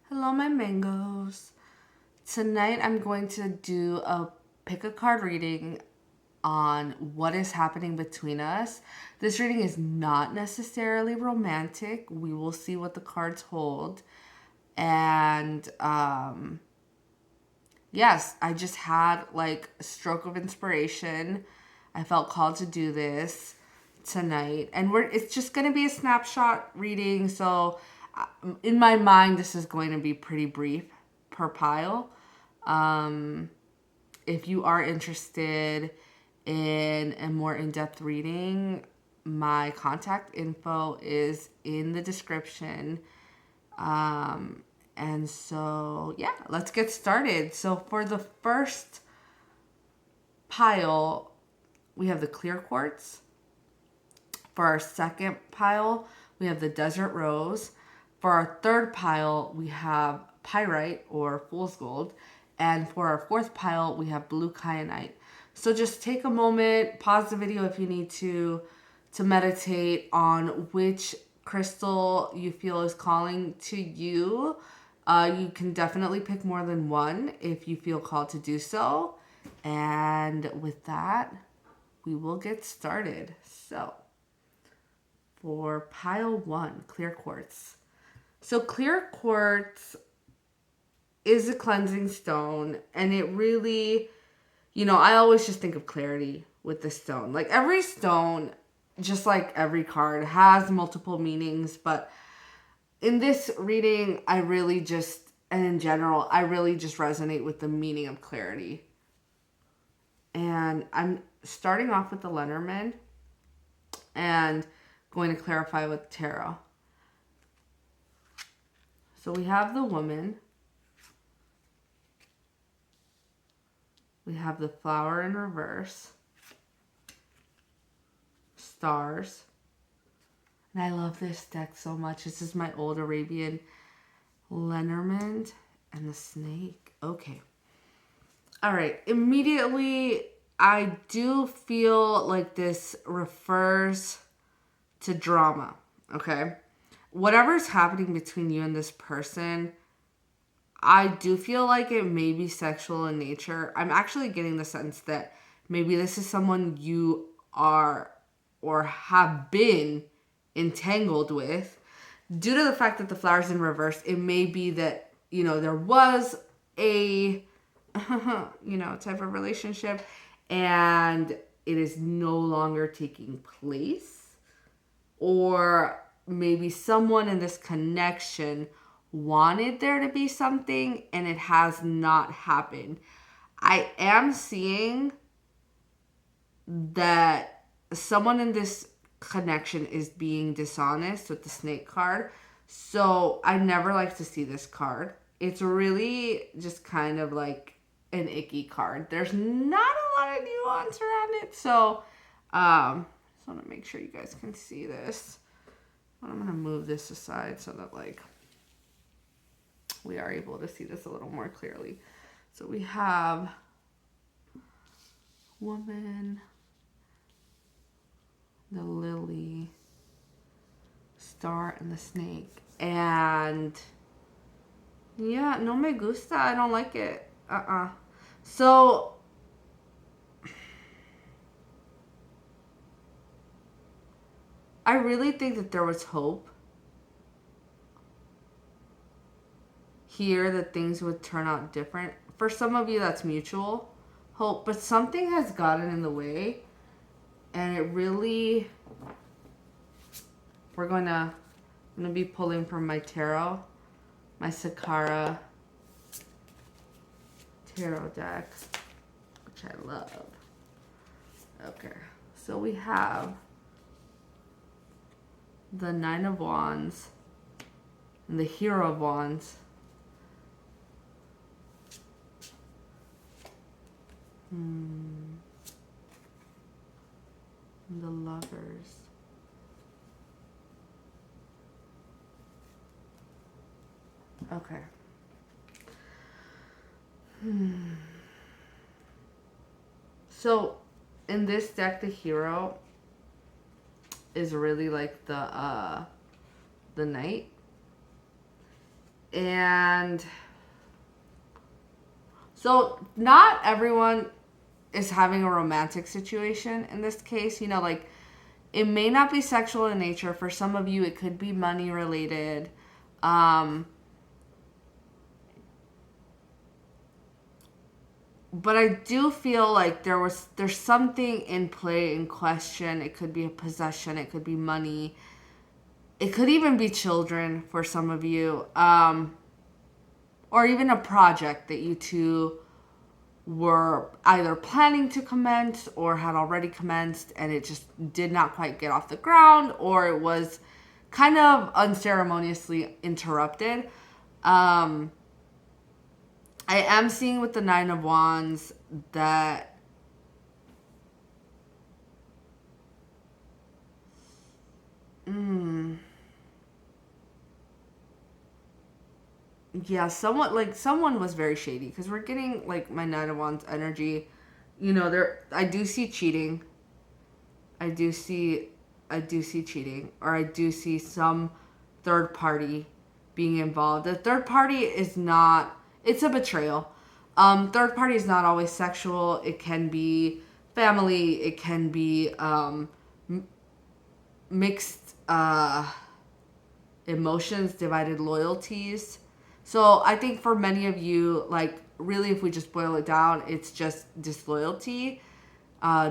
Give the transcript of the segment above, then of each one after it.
Hello, my mangoes. Tonight I'm going to do a pick a card reading on what is happening between us. This reading is not necessarily romantic. We will see what the cards hold. And yes, I just had like a stroke of inspiration. I felt called to do this tonight, and it's just going to be a snapshot reading. So in my mind, this is going to be pretty brief per pile. Um, if you are interested in a more in-depth reading, my contact info is in the description. And so, yeah, let's get started. So for the first pile, we have the clear quartz. For our second pile, we have the desert rose. For our third pile, we have pyrite or fool's gold. And for our fourth pile, we have blue kyanite. So just take a moment, pause the video if you need to meditate on which crystal you feel is calling to you. You can definitely pick more than one if you feel called to do so. And with that, we will get started. So for pile one, clear quartz. So clear quartz is a cleansing stone, and it really, I always just think of clarity with the stone. Like every stone, just like every card, has multiple meanings, but in this reading, and in general, I really just resonate with the meaning of clarity. And I'm starting off with the Lenormand and going to clarify with tarot. So we have the woman. We have the flower in reverse. Stars. And I love this deck so much. This is my old Arabian Lenormand and the snake. Okay. All right. Immediately, I do feel like this refers to drama. Okay. Whatever's happening between you and this person, I do feel like it may be sexual in nature. I'm actually getting the sense that maybe this is someone you are or have been entangled with. Due to the fact that the flower's in reverse, it may be that, there was a, type of relationship and it is no longer taking place. Or maybe someone in this connection wanted there to be something and it has not happened. I am seeing that someone in this connection is being dishonest with the snake card. So I never like to see this card. It's really just kind of like an icky card. There's not a lot of nuance around it. So just want to make sure you guys can see this. I'm going to move this aside so that we are able to see this a little more clearly. So we have woman, the lily, star, and the snake. And yeah, no me gusta. I don't like it. So I really think that there was hope here that things would turn out different. For some of you, that's mutual hope, but something has gotten in the way, and it really, I'm gonna be pulling from my tarot, my Sakara tarot deck, which I love. Okay, so we have the Nine of Wands and the Hero of Wands. The Lovers. Okay. So in this deck, the hero is really like the knight. And so not everyone is having a romantic situation in this case. You know, like, it may not be sexual in nature. For some of you, it could be money related. But I do feel like there's something in play, in question. It could be a possession. It could be money. It could even be children for some of you. Or even a project that you two were either planning to commence or had already commenced, and it just did not quite get off the ground, or it was kind of unceremoniously interrupted. I am seeing with the Nine of Wands that yeah, someone was very shady, because we're getting like my Nine of Wands energy. You know, I do see cheating. I do see cheating, or I do see some third party being involved. The third party is not, it's a betrayal. Third party is not always sexual. It can be family. It can be mixed emotions, divided loyalties. So I think for many of you, like, really, if we just boil it down, it's just disloyalty,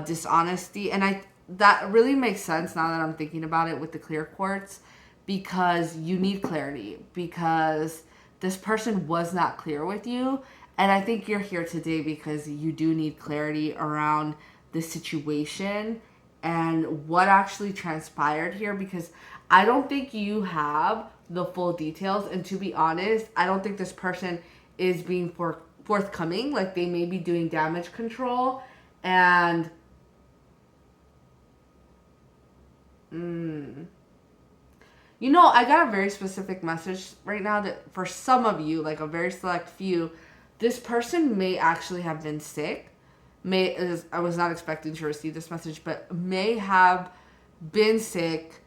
dishonesty. And that really makes sense now that I'm thinking about it with the clear quartz, because you need clarity, because this person was not clear with you. And I think you're here today because you do need clarity around the situation and what actually transpired here, because I don't think you have the full details. And to be honest, I don't think this person is being forthcoming. Like, they may be doing damage control. And you know, I got a very specific message right now that for some of you, like a very select few, this person may actually have been sick. I was not expecting to receive this message, but may have been sick,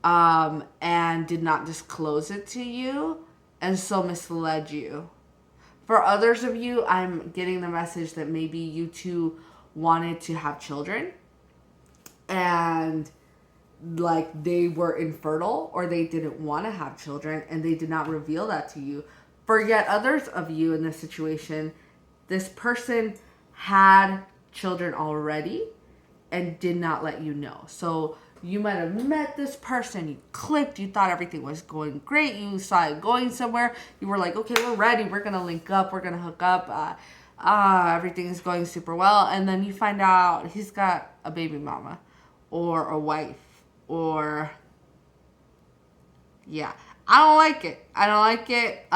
and did not disclose it to you, and so misled you. For others of you, I'm getting the message that maybe you two wanted to have children, and like they were infertile, or they didn't want to have children, and they did not reveal that to you. For yet others of you in this situation, this person had children already and did not let you know. So you might have met this person, you clicked, you thought everything was going great, you saw it going somewhere, you were like, okay, we're ready, we're gonna link up, we're gonna hook up, everything is going super well, and then you find out he's got a baby mama or a wife, or yeah. I don't like it.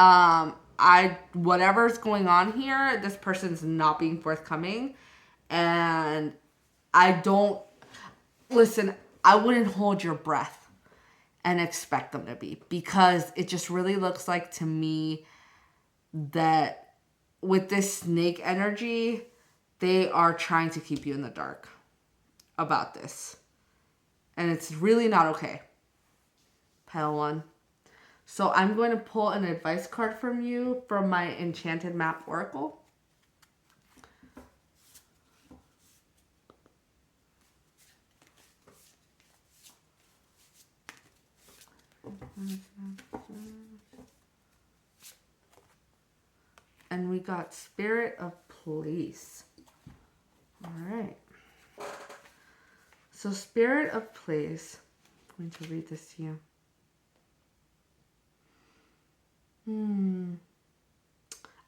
Whatever's going on here, this person's not being forthcoming, and I don't, listen, I wouldn't hold your breath and expect them to be, because it just really looks like to me that with this snake energy, they are trying to keep you in the dark about this. And it's really not okay. Pile 1. So I'm going to pull an advice card from you from my Enchanted Map Oracle. And we got Spirit of Place. All right. So Spirit of Place, I'm going to read this to you.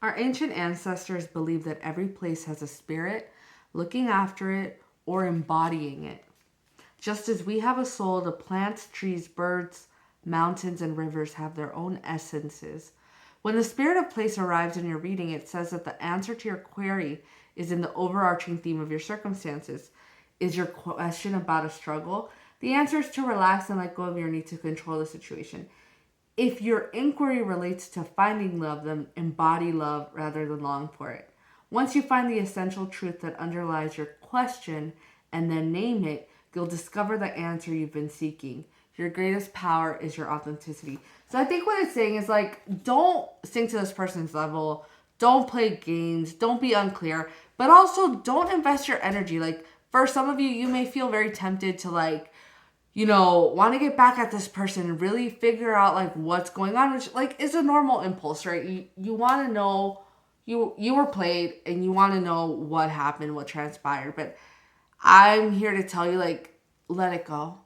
Our ancient ancestors believed that every place has a spirit looking after it or embodying it. Just as we have a soul, the plants, trees, birds, mountains, and rivers have their own essences. When the Spirit of Place arrives in your reading, it says that the answer to your query is in the overarching theme of your circumstances. Is your question about a struggle? The answer is to relax and let go of your need to control the situation. If your inquiry relates to finding love, then embody love rather than long for it. Once you find the essential truth that underlies your question and then name it, you'll discover the answer you've been seeking. Your greatest power is your authenticity. So I think what it's saying is like, don't sink to this person's level. Don't play games. Don't be unclear. But also don't invest your energy. Like for some of you, you may feel very tempted to like, you know, want to get back at this person and really figure out like what's going on, which like is a normal impulse, right? You want to know you were played and you want to know what happened, what transpired. But I'm here to tell you like let it go.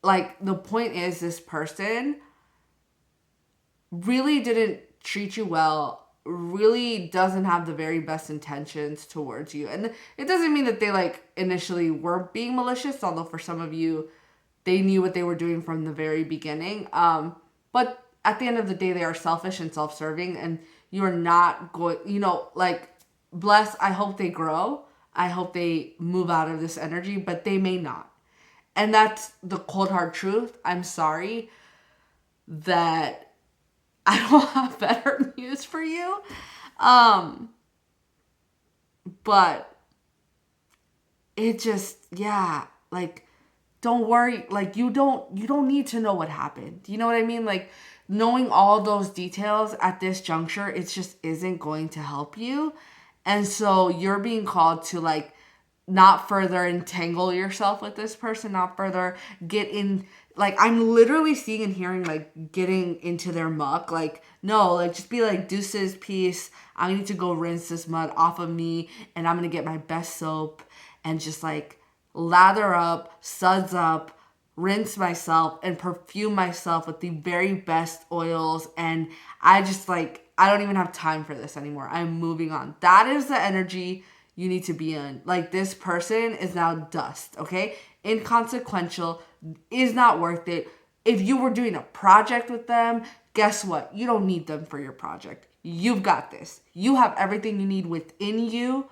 Like the point is this person really didn't treat you well, really doesn't have the very best intentions towards you. And it doesn't mean that they like initially were being malicious, although for some of you they knew what they were doing from the very beginning. But at the end of the day, they are selfish and self-serving, and you are not going, you know, like, bless, I hope they grow. I hope they move out of this energy, but they may not. And that's the cold hard truth. I'm sorry that I don't have better news for you. But it just, yeah, like, don't worry, like you don't need to know what happened. You know what I mean? Like knowing all those details at this juncture, it just isn't going to help you. And so you're being called to like not further entangle yourself with this person, not further get in, like I'm literally seeing and hearing like getting into their muck. Like no, like just be like deuces, peace. I need to go rinse this mud off of me and I'm gonna get my best soap and just like lather up, suds up, rinse myself, and perfume myself with the very best oils. And I just like, I don't even have time for this anymore. I'm moving on. That is the energy you need to be in. Like this person is now dust, okay? Inconsequential, is not worth it. If you were doing a project with them, guess what? You don't need them for your project. You've got this. You have everything you need within you.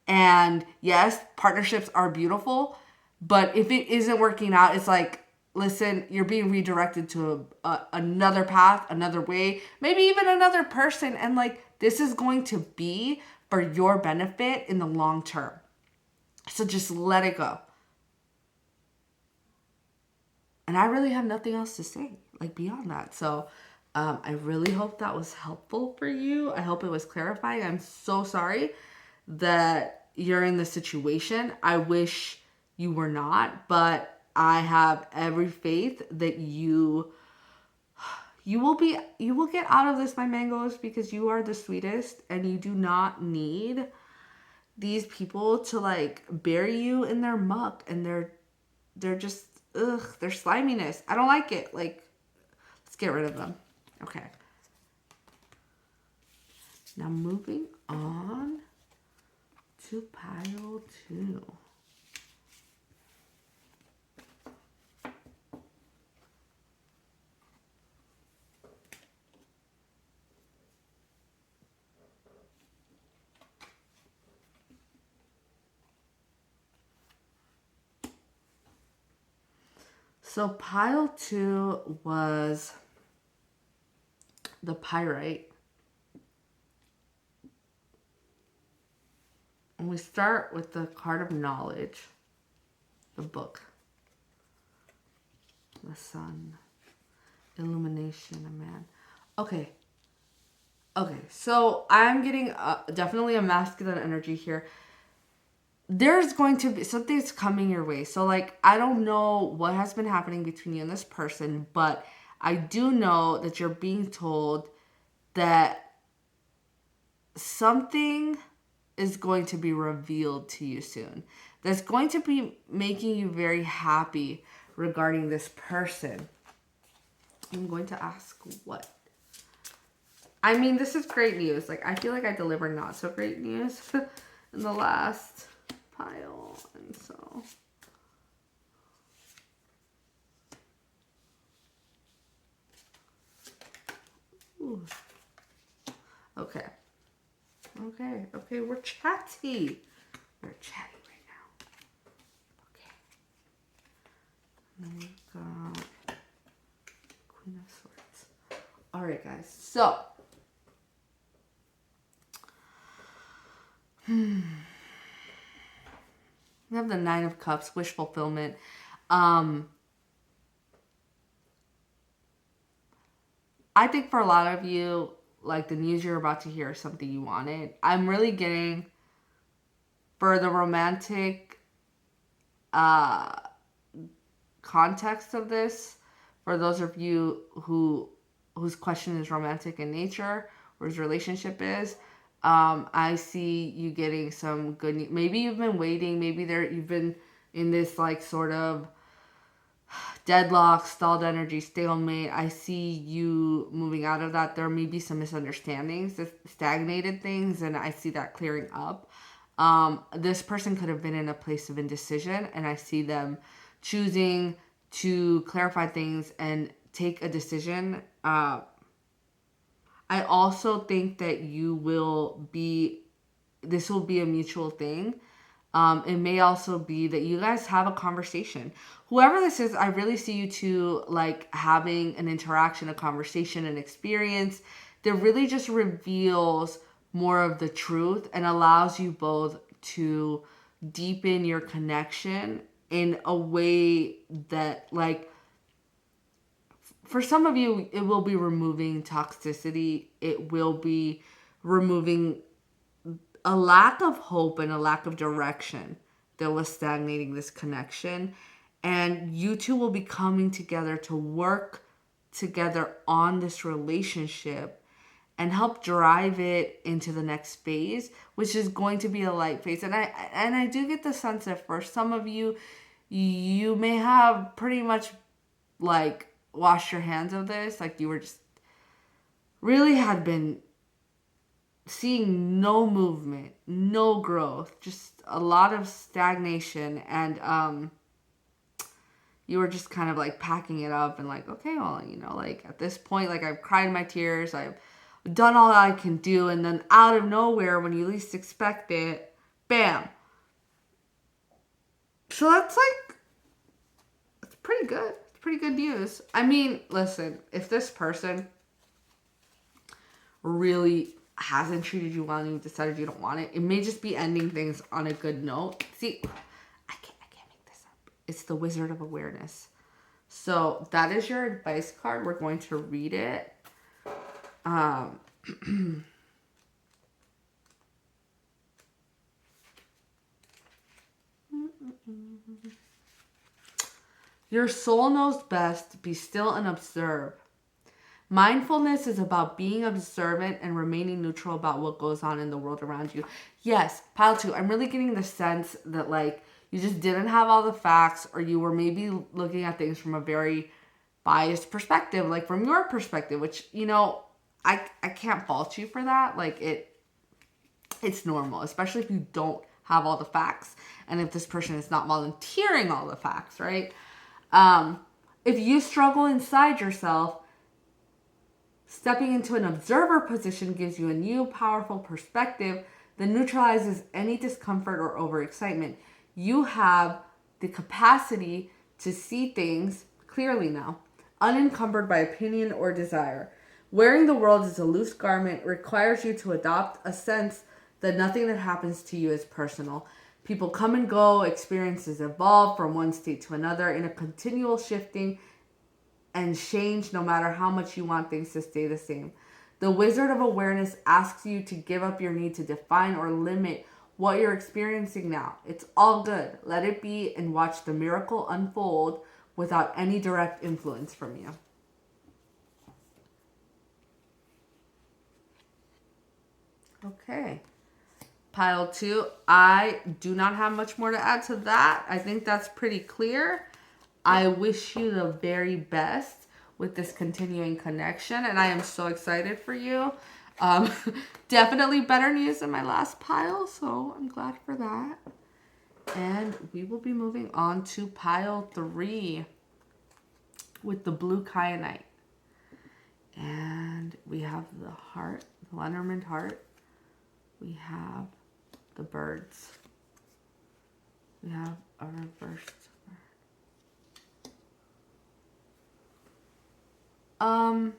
And yes, partnerships are beautiful, but if it isn't working out, it's like, listen, you're being redirected to another path, another way, maybe even another person. And like, this is going to be for your benefit in the long term. So just let it go. And I really have nothing else to say, like beyond that. So I really hope that was helpful for you. I hope it was clarifying. I'm so sorry that you're in this situation. I wish you were not, but I have every faith that you will get out of this, my mangoes, because you are the sweetest and you do not need these people to like bury you in their muck and they're just their sliminess. I don't like it. Like, let's get rid of them. Okay. Now moving on to pile 2. So pile 2 was the pyrite. And we start with the card of knowledge, the book, the sun, illumination, a man. Okay, so I'm getting definitely a masculine energy here. There's going to be something's coming your way. So like, I don't know what has been happening between you and this person, but I do know that you're being told that something is going to be revealed to you soon. That's going to be making you very happy regarding this person. I'm going to ask what? I mean, this is great news. Like, I feel like I delivered not so great news in the last pile. And so... Ooh. Okay. Okay, we're chatty. We're chatty right now. Okay. And then we've got Queen of Swords. All right, guys. So, we have the Nine of Cups, wish fulfillment. I think for a lot of you, like the news you're about to hear is something you wanted. I'm really getting for the romantic context of this, for those of you whose question is romantic in nature, or whose relationship is, I see you getting some good news. Maybe you've been waiting. Maybe you've been in this like sort of deadlock, stalled energy, stalemate. I see you moving out of that. There may be some misunderstandings, stagnated things, and I see that clearing up. This person could have been in a place of indecision, and I see them choosing to clarify things and take a decision. I also think that this will be a mutual thing. It may also be that you guys have a conversation. Whoever this is, I really see you two like having an interaction, a conversation, an experience that really just reveals more of the truth and allows you both to deepen your connection in a way that, like, for some of you, it will be removing toxicity. It will be removing a lack of hope and a lack of direction that was stagnating this connection. And you two will be coming together to work together on this relationship and help drive it into the next phase, which is going to be a light phase. And I do get the sense that for some of you, you may have pretty much like washed your hands of this. Like you were just really had been seeing no movement, no growth, just a lot of stagnation, and you were just kind of like packing it up and like, okay, well, like at this point, like I've cried my tears, I've done all I can do, and then out of nowhere, when you least expect it, bam. So that's like, it's pretty good. It's pretty good news. I mean, listen, if this person really hasn't treated you well and you decided you don't want it, it may just be ending things on a good note. See, I can't make this up. It's the Wizard of Awareness. So that is your advice card. We're going to read it. Your soul knows best. Be still and observe. Mindfulness is about being observant and remaining neutral about what goes on in the world around you. Yes, pile 2, I'm really getting the sense that like you just didn't have all the facts, or you were maybe looking at things from a very biased perspective, like from your perspective, which, I can't fault you for that. Like it's normal, especially if you don't have all the facts and if this person is not volunteering all the facts, right? If you struggle inside yourself, stepping into an observer position gives you a new, powerful perspective that neutralizes any discomfort or overexcitement. You have the capacity to see things clearly now, unencumbered by opinion or desire. Wearing the world as a loose garment requires you to adopt a sense that nothing that happens to you is personal. People come and go, experiences evolve from one state to another in a continual shifting and change, no matter how much you want things to stay the same. The Wizard of Awareness asks you to give up your need to define or limit what you're experiencing now. It's all good. Let it be and watch the miracle unfold without any direct influence from you. Okay. Pile 2, I do not have much more to add to that. I think that's pretty clear. I wish you the very best with this continuing connection, and I am so excited for you. Definitely better news than my last pile, so I'm glad for that. And we will be moving on to pile 3 with the blue kyanite. And we have the heart, the Lenormand heart. We have the birds. We have a reversed bird.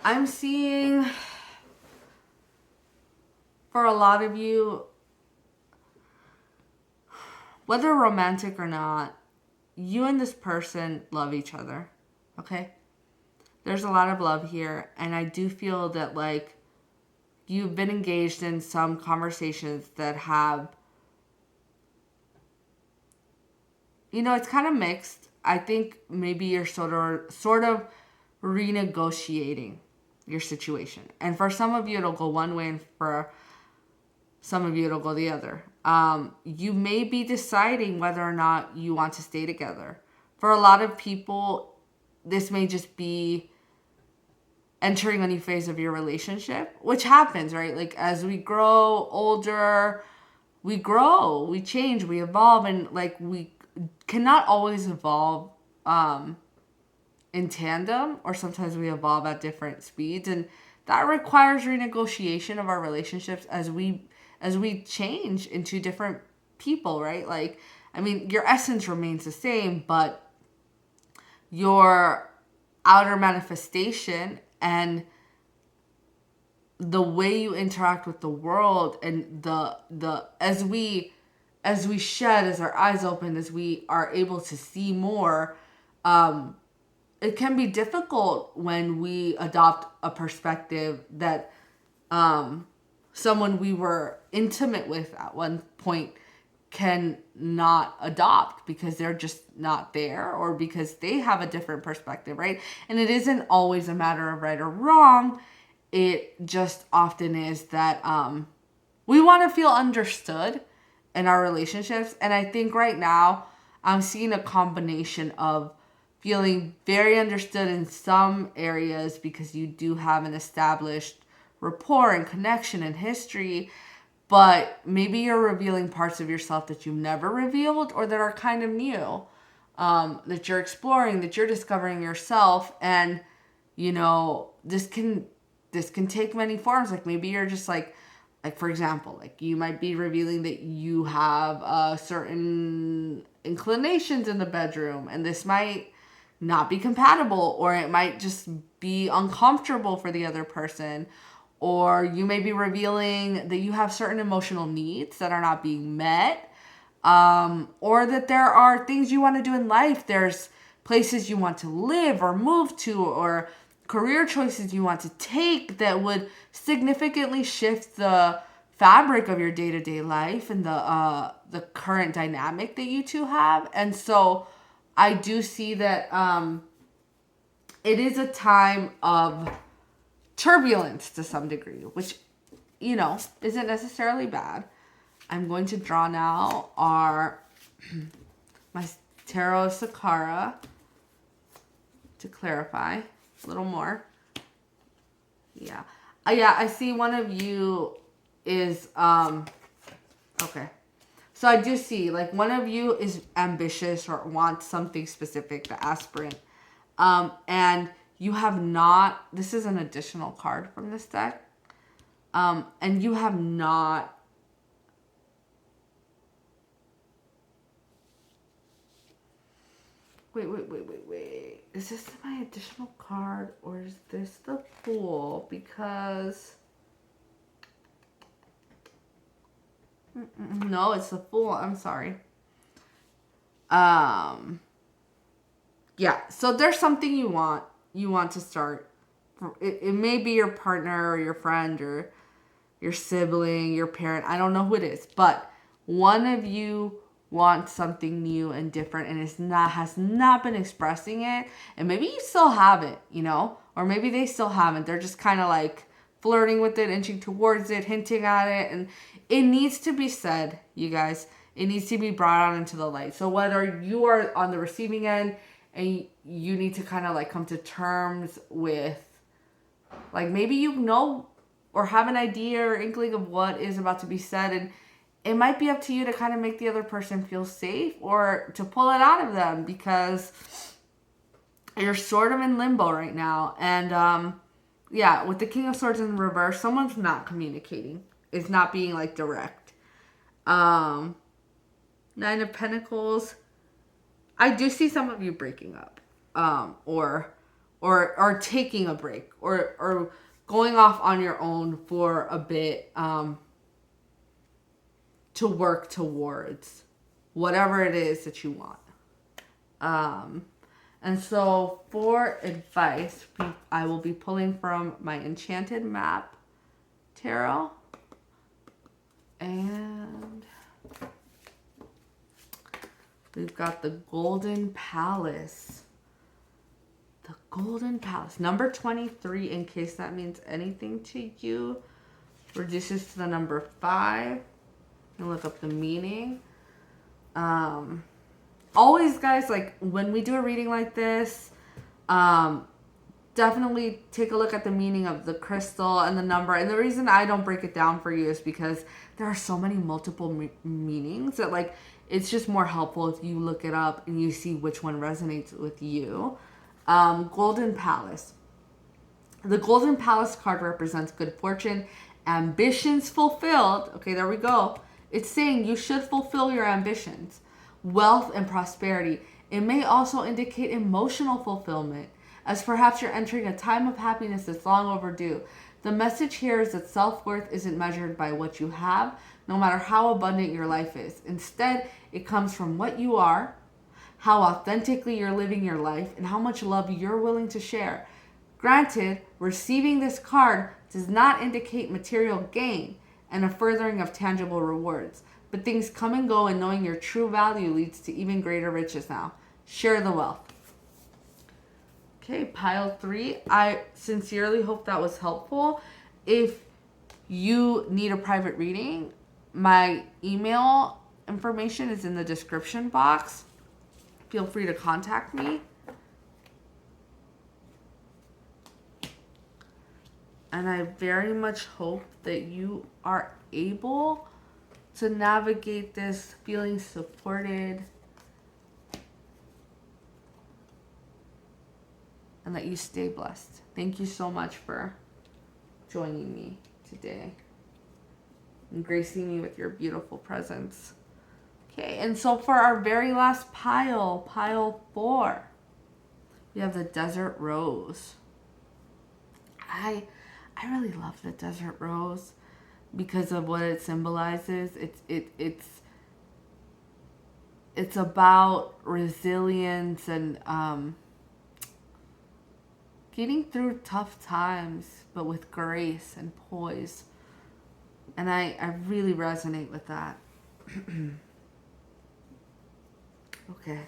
I'm seeing for a lot of you, whether romantic or not, you and this person love each other. Okay? There's a lot of love here. And I do feel that, like, you've been engaged in some conversations that have, you know, it's kind of mixed. I think maybe you're sort of renegotiating your situation. And for some of you, it'll go one way, and for some of you, it'll go the other. You may be deciding whether or not you want to stay together. For a lot of people, this may just be entering a new phase of your relationship, which happens, right? Like, as we grow older, we grow, we change, we evolve, and like, we cannot always evolve in tandem, or sometimes we evolve at different speeds, and that requires renegotiation of our relationships as we change into different people, right? Like, I mean, your essence remains the same, but your outer manifestation and the way you interact with the world, and the as we shed, as our eyes open, as we are able to see more, it can be difficult when we adopt a perspective that someone we were intimate with at one point can not adopt, because they're just not there, or because they have a different perspective, right? And it isn't always a matter of right or wrong. It just often is that we want to feel understood in our relationships. And I think right now I'm seeing a combination of feeling very understood in some areas because you do have an established rapport and connection and history, but maybe you're revealing parts of yourself that you've never revealed, or that are kind of new, that you're exploring, that you're discovering yourself. And, you know, this can take many forms. Like, maybe you're just like, for example, like, you might be revealing that you have certain inclinations in the bedroom, and this might not be compatible, or it might just be uncomfortable for the other person. Or you may be revealing that you have certain emotional needs that are not being met, or that there are things you want to do in life. There's places you want to live or move to, or career choices you want to take that would significantly shift the fabric of your day-to-day life and the current dynamic that you two have. And so I do see that it is a time of turbulence to some degree, which, you know, isn't necessarily bad. I'm going to draw now my Tarot of Sakara to clarify a little more. Yeah. I see one of you is, okay. So I do see, like, one of you is ambitious or wants something specific, the aspirant. And you have not, this is an additional card from this deck. And you have not, wait. Is this my additional card, or is this the Fool? Because, no, it's the Fool. I'm sorry. Yeah, so there's something you want to start. It may be your partner or your friend or your sibling, your parent. I don't know who it is, but one of you wants something new and different, and has not been expressing it. And maybe you still haven't, you know, or maybe they still haven't. They're just kind of like flirting with it, inching towards it, hinting at it, and it needs to be said, you guys. It needs to be brought out into the light. So whether you are on the receiving end and you need to kind of like come to terms with, like, maybe you know or have an idea or inkling of what is about to be said, and it might be up to you to kind of make the other person feel safe or to pull it out of them, because you're sort of in limbo right now. And yeah, with the King of Swords in reverse, someone's not communicating. It's not being like direct. Nine of Pentacles. I do see some of you breaking up, or taking a break, or going off on your own for a bit, to work towards whatever it is that you want. And so for advice, I will be pulling from my Enchanted Map Tarot. And we've got the Golden Palace. The Golden Palace. Number 23, in case that means anything to you, reduces to the number 5. And look up the meaning. Always, guys, like when we do a reading like this, definitely take a look at the meaning of the crystal and the number. And the reason I don't break it down for you is because there are so many multiple meanings that, like, it's just more helpful if you look it up and you see which one resonates with you. Golden Palace. The Golden Palace card represents good fortune, ambitions fulfilled. Okay, there we go. It's saying you should fulfill your ambitions, wealth and prosperity. It may also indicate emotional fulfillment, as perhaps you're entering a time of happiness that's long overdue. The message here is that self-worth isn't measured by what you have, no matter how abundant your life is. Instead, it comes from what you are, how authentically you're living your life, and how much love you're willing to share. Granted, receiving this card does not indicate material gain and a furthering of tangible rewards, but things come and go, and knowing your true value leads to even greater riches now. Share the wealth. Okay, pile 3. I sincerely hope that was helpful. If you need a private reading, my email information is in the description box. Feel free to contact me. And I very much hope that you are able to navigate this feeling supported, and that you stay blessed. Thank you so much for joining me today and gracing me with your beautiful presence. Okay, and so for our very last pile, pile 4, we have the Desert Rose. I really love the Desert Rose because of what it symbolizes. It's about resilience and getting through tough times, but with grace and poise. And I really resonate with that. Okay.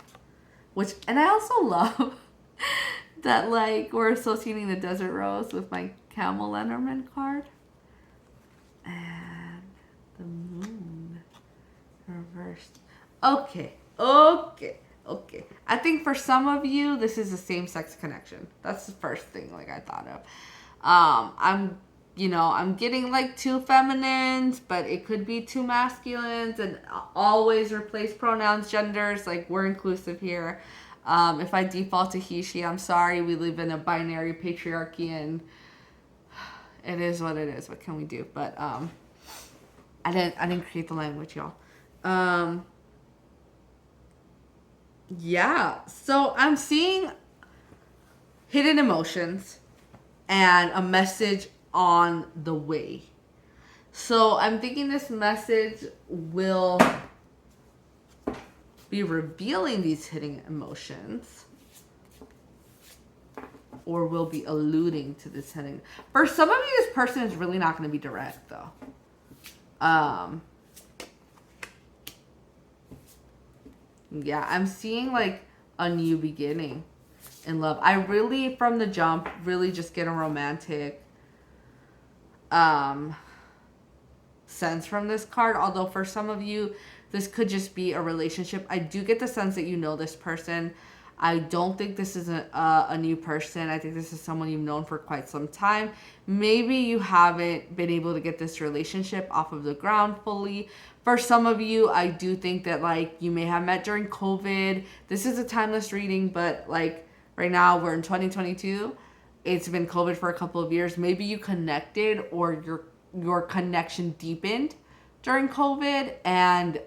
And I also love that, like, we're associating the Desert Rose with my Camel Lenormand card. And the moon reversed. Okay. I think for some of you, this is a same-sex connection. That's the first thing, like, I thought of. I'm getting, like, 2 feminines, but it could be 2 masculines, and always replace pronouns, genders. Like, we're inclusive here. If I default to he, she, I'm sorry. We live in a binary patriarchy, and it is what it is. What can we do? But I didn't create the language, y'all. Yeah. So I'm seeing hidden emotions and a message on the way. So I'm thinking this message will be revealing these hidden emotions, or will be alluding to this hidden. For some of you, this person is really not going to be direct, though. Yeah, I'm seeing like a new beginning in love. I really, from the jump, really just get a romantic sense from this card. Although for some of you, this could just be a relationship. I do get the sense that you know this person. I don't think this is a new person. I think this is someone you've known for quite some time. Maybe you haven't been able to get this relationship off of the ground fully. For some of you, I do think that, like, you may have met during COVID. This is a timeless reading, but, like, right now we're in 2022. It's been COVID for a couple of years. Maybe you connected, or your connection deepened during COVID, and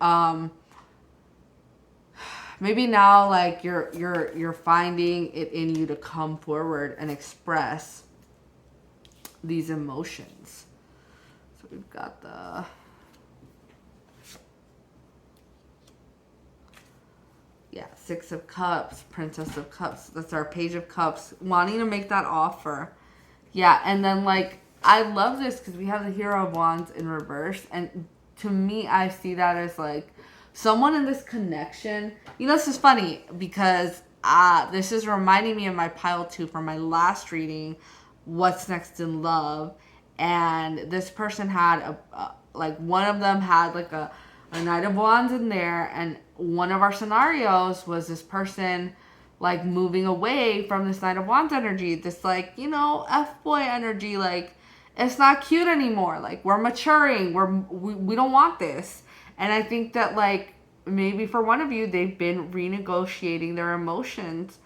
maybe now, like, you're finding it in you to come forward and express these emotions. So we've got Yeah, Six of Cups, Princess of Cups. That's our Page of Cups. Wanting to make that offer. Yeah, and then like, I love this because we have the Hero of Wands in reverse. And to me, I see that as like someone in this connection. You know, this is funny because this is reminding me of my pile 2 from my last reading, What's Next in Love. And this person had like, one of them had like a Knight of Wands in there, and one of our scenarios was this person like moving away from this Knight of Wands energy, this like, you know, F-boy energy, like it's not cute anymore, like we're maturing, we don't want this. And I think that like maybe for one of you, they've been renegotiating their emotions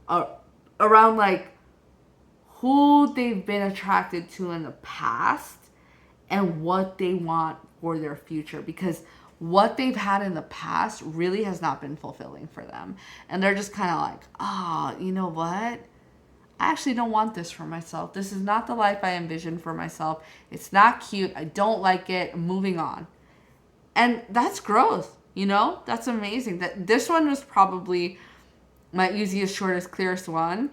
around like who they've been attracted to in the past and what they want for their future, because what they've had in the past really has not been fulfilling for them. And they're just kind of like, oh, you know what? I actually don't want this for myself. This is not the life I envisioned for myself. It's not cute. I don't like it. I'm moving on. And that's growth, you know? That's amazing. That this one was probably my easiest, shortest, clearest one.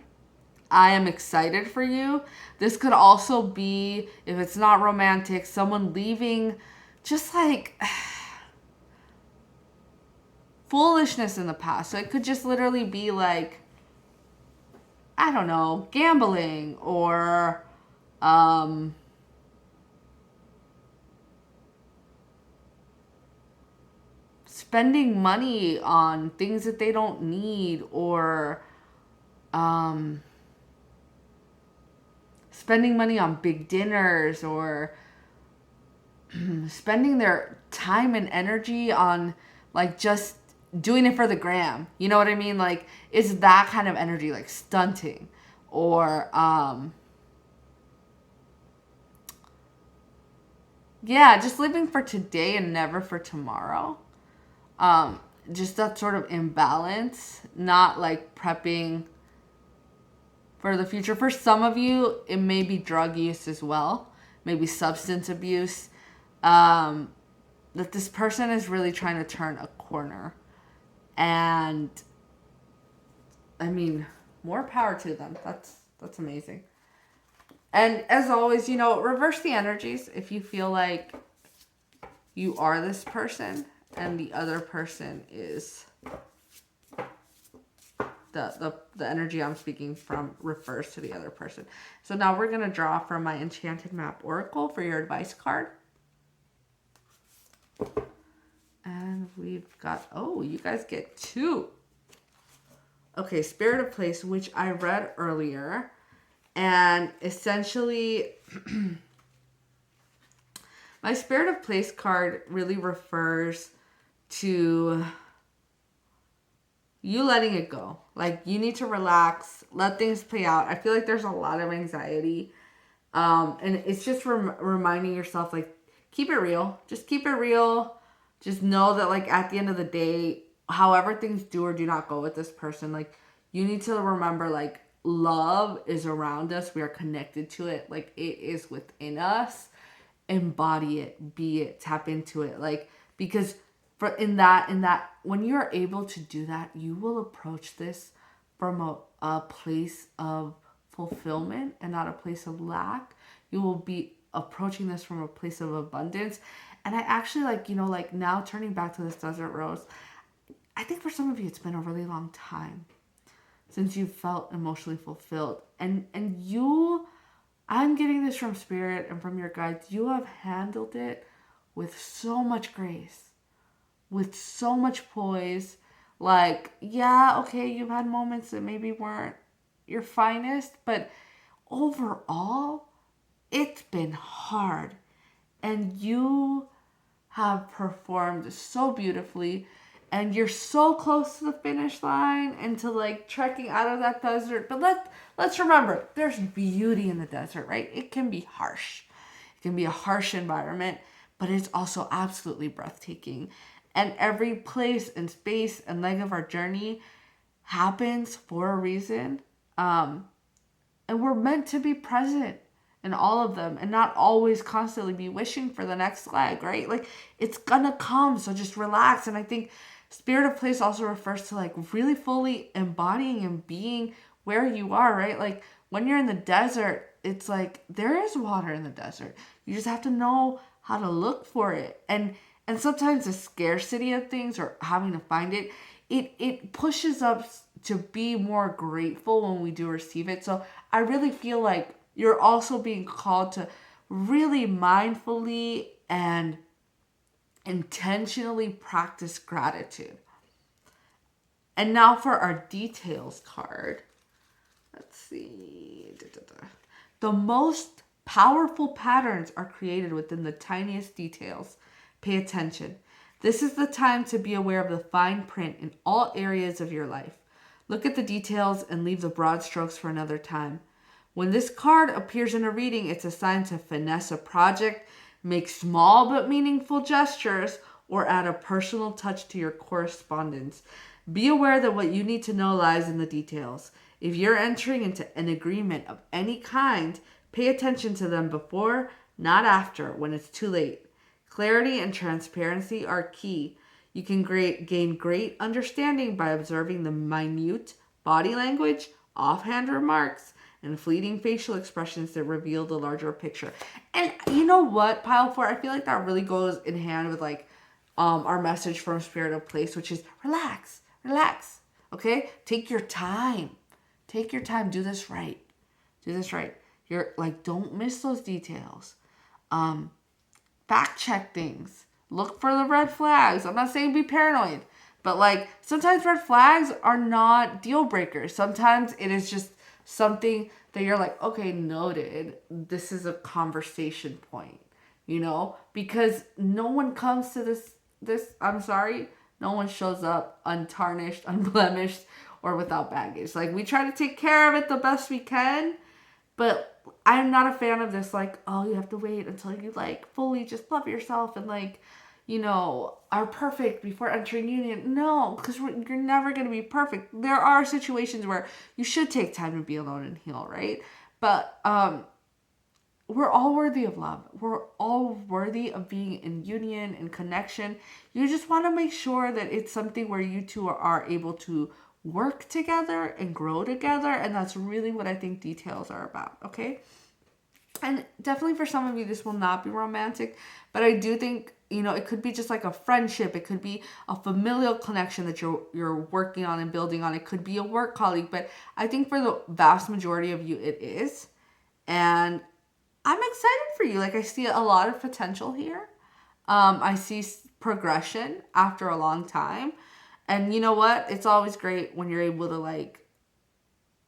I am excited for you. This could also be, if it's not romantic, someone leaving just like foolishness in the past. So it could just literally be like, I don't know, gambling or spending money on things that they don't need, or spending money on big dinners, or spending their time and energy on like just doing it for the gram. You know what I mean? Like, it's that kind of energy, like stunting, or yeah, just living for today and never for tomorrow. Just that sort of imbalance, not like prepping for the future. For some of you, it may be drug use as well, maybe substance abuse. That this person is really trying to turn a corner. And I mean, more power to them. That's amazing. And as always, you know, reverse the energies if you feel like you are this person and the other person is the energy I'm speaking from refers to the other person. So now we're going to draw from my Enchanted Map Oracle for your advice card. And we've got, oh, you guys get 2. Okay, Spirit of Place, which I read earlier. And essentially, my Spirit of Place card really refers to you letting it go. Like, you need to relax, let things play out. I feel like there's a lot of anxiety. And it's just reminding yourself, like, keep it real. Just keep it real. Just know that, like, at the end of the day, however things do or do not go with this person, like, you need to remember, like, love is around us. We are connected to it. Like, it is within us. Embody it. Be it. Tap into it. Like, because in that, when you're able to do that, you will approach this from a place of fulfillment and not a place of lack. You will be approaching this from a place of abundance. And I actually, like, you know, like, now turning back to this Desert Rose, I think for some of you, it's been a really long time since you felt emotionally fulfilled. And you, I'm getting this from Spirit and from your guides, you have handled it with so much grace, with so much poise. Like, yeah, okay, you've had moments that maybe weren't your finest, but overall, it's been hard. And you have performed so beautifully. And you're so close to the finish line and to, like, trekking out of that desert. But let's remember, there's beauty in the desert, right? It can be harsh. It can be a harsh environment, but it's also absolutely breathtaking. And every place and space and leg of our journey happens for a reason. And we're meant to be present in all of them and not always constantly be wishing for the next leg, right? Like, it's gonna come, so just relax. And I think Spirit of place also refers to like really fully embodying and being where you are, right? Like when you're in the desert, it's like there is water in the desert. You just have to know how to look for it. And sometimes the scarcity of things or having to find it, it pushes us to be more grateful when we do receive it. So I really feel like you're also being called to really mindfully and intentionally practice gratitude. And now for our details card. Let's see. The most powerful patterns are created within the tiniest details. Pay attention. This is the time to be aware of the fine print in all areas of your life. Look at the details and leave the broad strokes for another time. When this card appears in a reading, it's a sign to finesse a project, make small but meaningful gestures, or add a personal touch to your correspondence. Be aware that what you need to know lies in the details. If you're entering into an agreement of any kind, pay attention to them before, not after, when it's too late. Clarity and transparency are key. You can gain great understanding by observing the minute body language, offhand remarks, and fleeting facial expressions that reveal the larger picture. And you know what, Pile 4? I feel like that really goes in hand with like our message from Spirit of Place, which is relax, relax. Okay? Take your time. Take your time. Do this right. Do this right. You're like, don't miss those details. Fact check things. Look for the red flags. I'm not saying be paranoid, but like sometimes red flags are not deal breakers. Sometimes it is just something that you're like, okay, noted. This is a conversation point, you know, because no one comes to this, I'm sorry, no one shows up untarnished, unblemished, or without baggage. Like we try to take care of it the best we can, but I'm not a fan of this, like, oh, you have to wait until you, like, fully just love yourself and, like, you know, are perfect before entering union. No, because you're never going to be perfect. There are situations where you should take time to be alone and heal, right? But we're all worthy of love. We're all worthy of being in union and connection. You just want to make sure that it's something where you two are able to work together and grow together. And that's really what I think details are about, okay? And definitely for some of you, this will not be romantic, but I do think, you know, it could be just like a friendship. It could be a familial connection that you're working on and building on. It could be a work colleague, but I think for the vast majority of you, it is. And I'm excited for you. Like, I see a lot of potential here. I see progression after a long time. And you know what? It's always great when you're able to, like,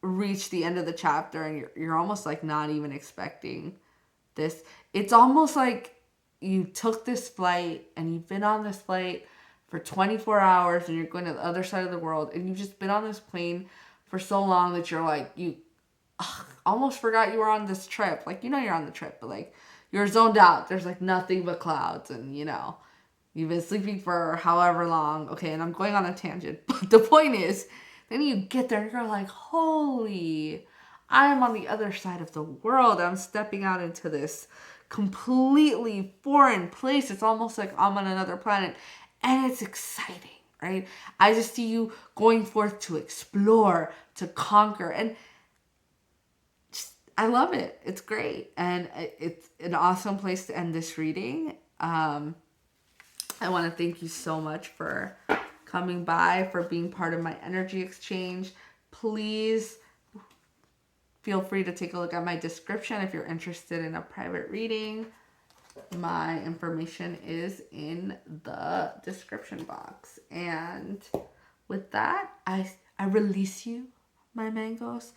reach the end of the chapter and you're almost, like, not even expecting this. It's almost like you took this flight and you've been on this flight for 24 hours and you're going to the other side of the world and you've just been on this plane for so long that you're like, you almost forgot you were on this trip. Like, you know you're on the trip, but like you're zoned out. There's like nothing but clouds and, you know, you've been sleeping for however long. Okay, and I'm going on a tangent. But the point is, then you get there and you're like, holy, I'm on the other side of the world. I'm stepping out into this completely foreign place. It's almost like I'm on another planet. And it's exciting, right? I just see you going forth to explore, to conquer. And I love it. It's great. And it's an awesome place to end this reading. I want to thank you so much for coming by, for being part of my energy exchange. Please feel free to take a look at my description if you're interested in a private reading. My information is in the description box. And with that, I release you, my mangoes.